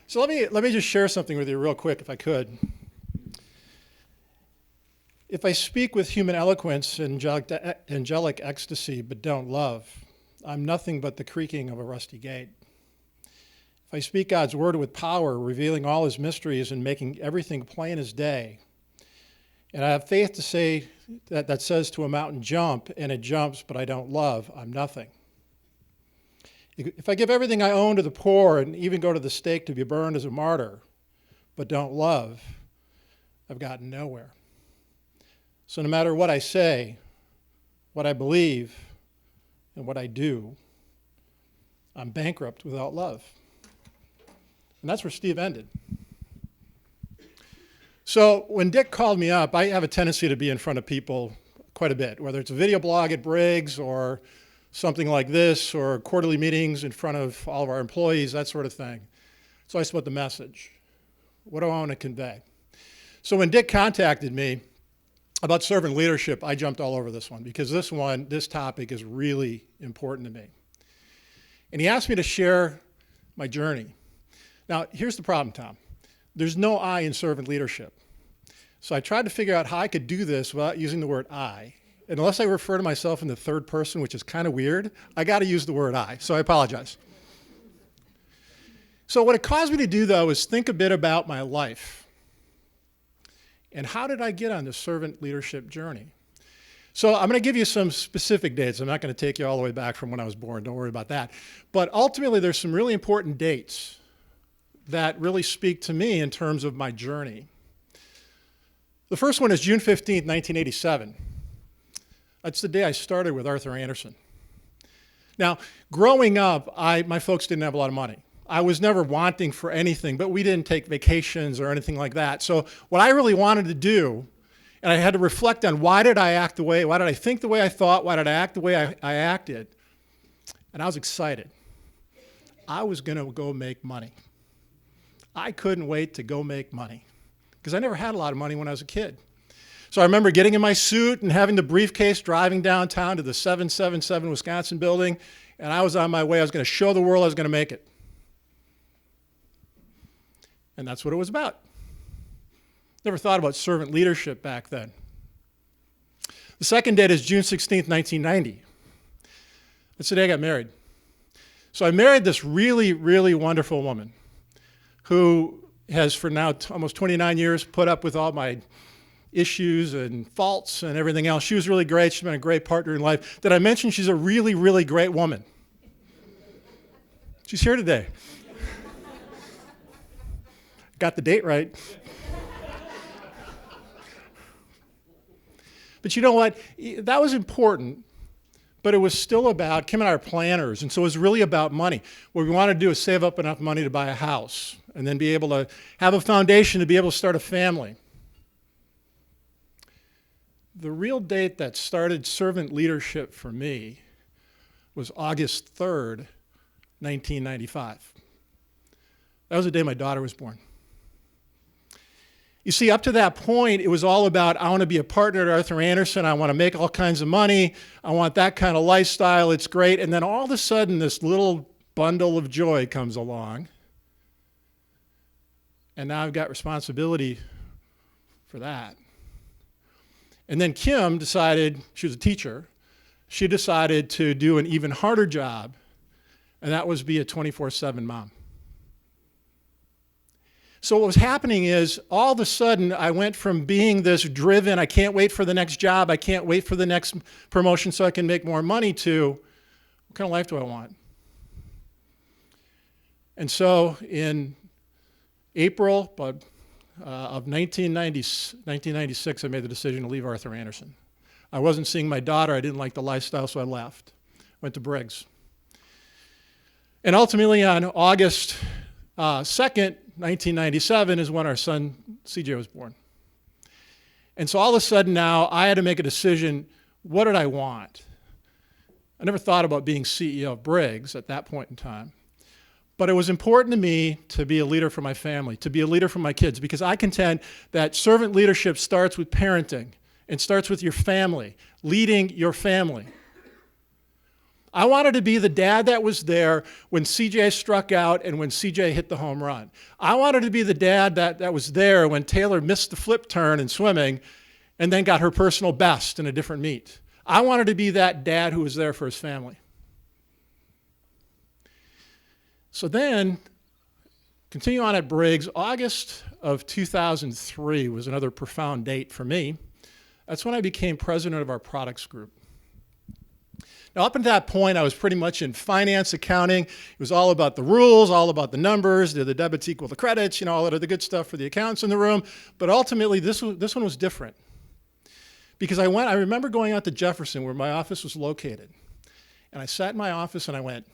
So let me just share something with you real quick, if I could. If I speak with human eloquence and angelic ecstasy but don't love, I'm nothing but the creaking of a rusty gate. If I speak God's word with power, revealing all his mysteries and making everything plain as day, and I have faith to say that says to a mountain, jump, and it jumps, but I don't love, I'm nothing. If I give everything I own to the poor and even go to the stake to be burned as a martyr, but don't love, I've gotten nowhere. So no matter what I say, what I believe, and what I do, I'm bankrupt without love. And that's where Steve ended. So when Dick called me up, I have a tendency to be in front of people quite a bit, whether it's a video blog at Briggs or something like this, or quarterly meetings in front of all of our employees, that sort of thing. So I split the message. What do I want to convey? So when Dick contacted me about servant leadership, I jumped all over this one because this topic is really important to me. And he asked me to share my journey. Now, here's the problem, Tom. There's no I in servant leadership. So I tried to figure out how I could do this without using the word I. And unless I refer to myself in the third person, which is kind of weird, I got to use the word I. So I apologize. So what it caused me to do, though, is think a bit about my life. And how did I get on this servant leadership journey? So I'm going to give you some specific dates. I'm not going to take you all the way back from when I was born. Don't worry about that. But ultimately, there's some really important dates that really speak to me in terms of my journey. The first one is June 15th, 1987. That's the day I started with Arthur Andersen. Now, growing up, my folks didn't have a lot of money. I was never wanting for anything, but we didn't take vacations or anything like that. So what I really wanted to do, and I had to reflect on why did I think the way I thought, why did I act the way I acted? And I was excited. I was going to go make money. I couldn't wait to go make money because I never had a lot of money when I was a kid. So I remember getting in my suit and having the briefcase, driving downtown to the 777 Wisconsin building, and I was on my way. I was going to show the world I was going to make it. And that's what it was about. Never thought about servant leadership back then. The second date is June 16th, 1990. That's the day I got married. So I married this really, really wonderful woman who has for now almost 29 years put up with all my issues and faults and everything else. She was really great. She's been a great partner in life. Did I mention she's a really, really great woman? She's here today. Got the date right. But you know what? That was important, but it was still about, Kim and I are planners, and so it was really about money. What we wanted to do is save up enough money to buy a house and then be able to have a foundation to be able to start a family. The real date that started servant leadership for me was August 3rd, 1995. That was the day my daughter was born. You see, up to that point, it was all about, I want to be a partner at Arthur Andersen. I want to make all kinds of money. I want that kind of lifestyle. It's great. And then all of a sudden, this little bundle of joy comes along. And now I've got responsibility for that. And then Kim decided, she was a teacher, she decided to do an even harder job, and that was be a 24/7 mom. So what was happening is, all of a sudden, I went from being this driven, I can't wait for the next job, I can't wait for the next promotion so I can make more money, to, what kind of life do I want? And so in April of 1996, I made the decision to leave Arthur Andersen. I wasn't seeing my daughter, I didn't like the lifestyle, so I left. Went to Briggs. And ultimately on August 2nd, 1997 is when our son CJ was born. And so all of a sudden now I had to make a decision, what did I want? I never thought about being CEO of Briggs at that point in time. But it was important to me to be a leader for my family, to be a leader for my kids, because I contend that servant leadership starts with parenting and starts with your family, leading your family. I wanted to be the dad that was there when CJ struck out and when CJ hit the home run. I wanted to be the dad that was there when Taylor missed the flip turn in swimming and then got her personal best in a different meet. I wanted to be that dad who was there for his family. So then, continue on at Briggs. August of 2003 was another profound date for me. That's when I became president of our products group. Now, up until that point, I was pretty much in finance, accounting. It was all about the rules, all about the numbers, the debits equal the credits, all that other good stuff for the accountants in the room. But ultimately, this one was different. Because I remember going out to Jefferson, where my office was located. And I sat in my office and I went,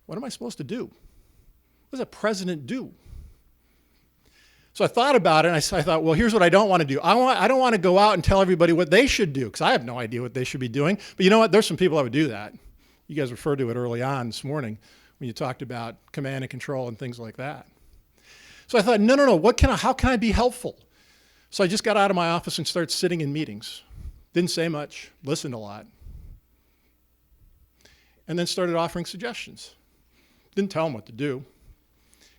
what am I supposed to do? What does a president do? So I thought about it, and I thought, well, here's what I don't want to do. I don't want to go out and tell everybody what they should do, because I have no idea what they should be doing. But you know what? There's some people that would do that. You guys referred to it early on this morning when you talked about command and control and things like that. So I thought, no. How can I be helpful? So I just got out of my office and started sitting in meetings. Didn't say much, listened a lot. And then started offering suggestions. Didn't tell them what to do.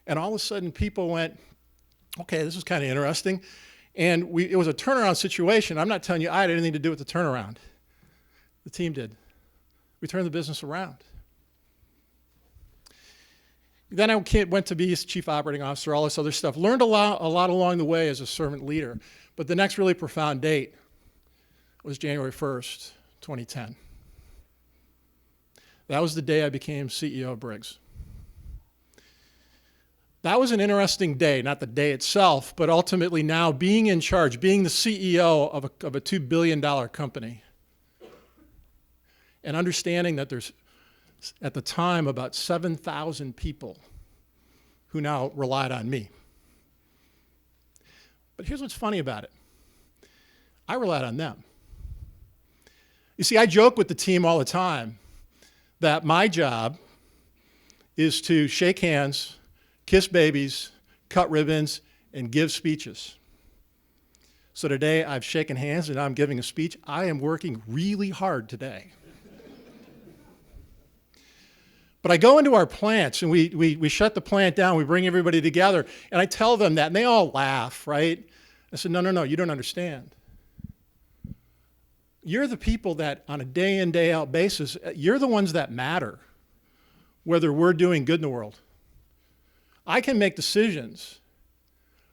And all of a sudden, people went, okay, this is kind of interesting. And it was a turnaround situation. I'm not telling you I had anything to do with the turnaround. The team did. We turned the business around. Then I went to be chief operating officer, all this other stuff. Learned a lot along the way as a servant leader. But the next really profound date was January 1st, 2010. That was the day I became CEO of Briggs. That was an interesting day, not the day itself, but ultimately now being in charge, being the CEO of a $2 billion company, and understanding that there's, at the time, about 7,000 people who now relied on me. But here's what's funny about it. I relied on them. You see, I joke with the team all the time that my job is to shake hands, kiss babies, cut ribbons, and give speeches. So today I've shaken hands and I'm giving a speech. I am working really hard today. But I go into our plants and we shut the plant down, we bring everybody together, and I tell them that, and they all laugh, right? I said, no, you don't understand. You're the people that on a day in, day out basis, you're the ones that matter, whether we're doing good in the world. I can make decisions,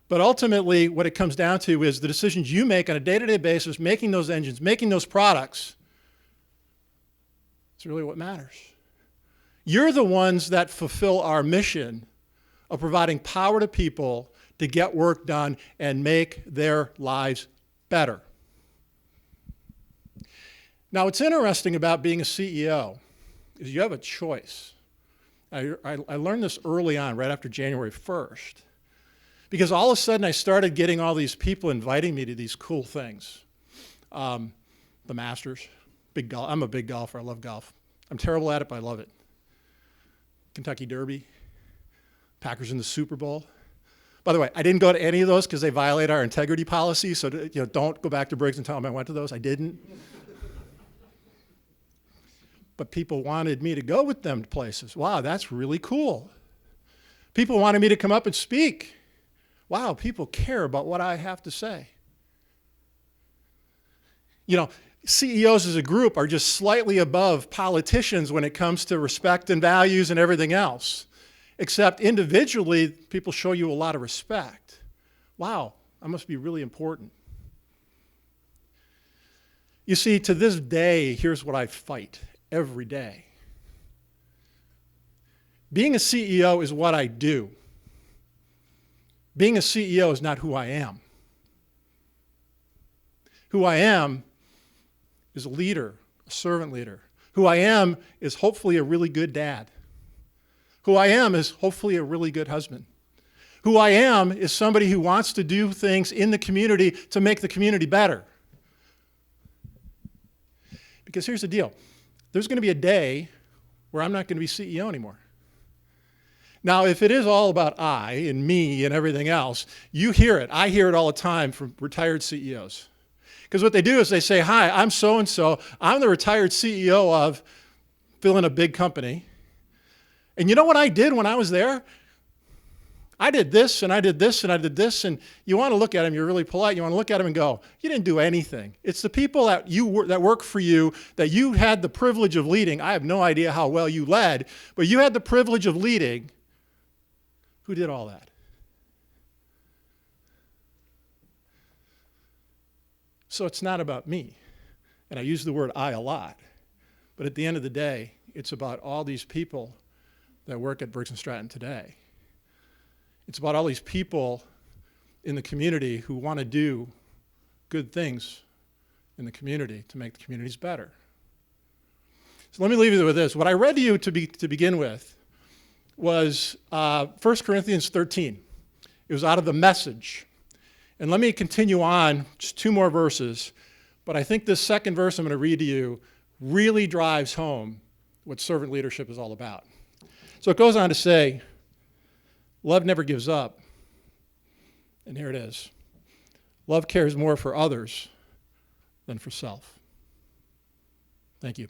but ultimately what it comes down to is the decisions you make on a day-to-day basis, making those engines, making those products, it's really what matters. You're the ones that fulfill our mission of providing power to people to get work done and make their lives better. Now, what's interesting about being a CEO is you have a choice. I learned this early on, right after January 1st, because all of a sudden I started getting all these people inviting me to these cool things. The Masters, big golf. I'm a big golfer. I love golf. I'm terrible at it, but I love it. Kentucky Derby, Packers in the Super Bowl. By the way, I didn't go to any of those because they violate our integrity policy, so don't go back to Briggs and tell them I went to those. I didn't. But people wanted me to go with them to places. Wow, that's really cool. People wanted me to come up and speak. Wow, people care about what I have to say. CEOs as a group are just slightly above politicians when it comes to respect and values and everything else. Except individually, people show you a lot of respect. Wow, I must be really important. You see, to this day, here's what I fight every day. Being a CEO is what I do. Being a CEO is not who I am. Who I am is a leader, a servant leader. Who I am is hopefully a really good dad. Who I am is hopefully a really good husband. Who I am is somebody who wants to do things in the community to make the community better. Because here's the deal. There's going to be a day where I'm not going to be CEO anymore. Now, if it is all about I and me and everything else, you hear it. I hear it all the time from retired CEOs. Because what they do is they say, hi, I'm so-and-so. I'm the retired CEO of fill in a big company. And you know what I did when I was there? I did this, and I did this, and I did this, and you want to look at them, you're really polite, you want to look at them and go, you didn't do anything. It's the people that work for you, that you had the privilege of leading. I have no idea how well you led, but you had the privilege of leading. Who did all that? So it's not about me, and I use the word I a lot, but at the end of the day, it's about all these people that work at Briggs & Stratton today. It's about all these people in the community who want to do good things in the community to make the communities better. So let me leave you with this. What I read to you to begin with was 1 Corinthians 13. It was out of the Message. And let me continue on, just 2 more verses. But I think this second verse I'm going to read to you really drives home what servant leadership is all about. So it goes on to say, love never gives up. And here it is. Love cares more for others than for self. Thank you.